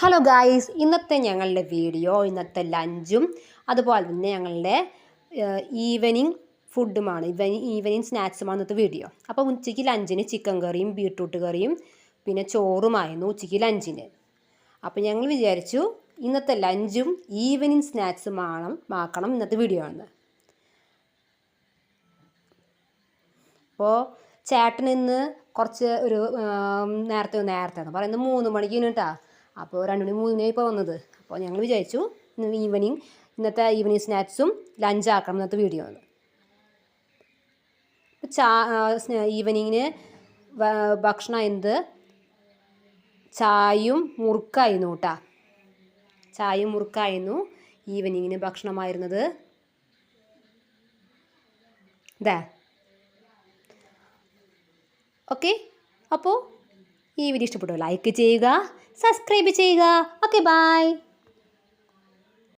Hello guys, ഇന്നത്തെ ഞങ്ങളുടെ video ഇന്നത്തെ ലഞ്ചും അതുപോലെ തന്നെ ഞങ്ങളുടെ ഈവനിങ് ഫുഡുമാണ്, ഈവനിങ് സ്നാക്സുമാണ് ഇന്നത്തെ വീഡിയോ. അപ്പോൾ ഉച്ചയ്ക്ക് ലഞ്ചിന് ചിക്കൻ കറിയും ബീട്രൂട്ട് കറിയും പിന്നെ ചോറുമായിരുന്നു ഉച്ചയ്ക്ക് ലഞ്ചിന്. അപ്പോൾ ഞങ്ങൾ വിചാരിച്ചു ഇന്നത്തെ ലഞ്ചും ഈവനിങ് സ്നാക്സും ആക്കണം ഇന്നത്തെ വീഡിയോ ആണ്. അപ്പോൾ ചേട്ടൻ ഇന്ന് കുറച്ച് ഒരു നേരത്തെ എന്ന് പറയുന്നത് 3 മണിക്ക് കേട്ടോ. അപ്പോൾ 2 മണി 3 മണിയായി ഇപ്പോൾ വന്നത്. അപ്പോൾ ഞങ്ങൾ വിചാരിച്ചു ഇന്നത്തെ ഈവനിങ് സ്നാക്സും ലഞ്ചാക്കണം ഇന്നത്തെ വീഡിയോ ആണ്. ഈവനിങ്ങിന് ഭക്ഷണം എന്ത് ചായയും മുറുക്കായിരുന്നു കേട്ടോ. ചായയും മുറുക്കായിരുന്നു ഈവനിങ്ങിന് ഭക്ഷണമായിരുന്നത്. ഇതാ ഓക്കെ. അപ്പോൾ ഈ വീഡിയോ ഇഷ്ടപ്പെട്ടു ലൈക്ക് ചെയ്യുക, സബ്സ്ക്രൈബ് ചെയ്യുക. Okay, by.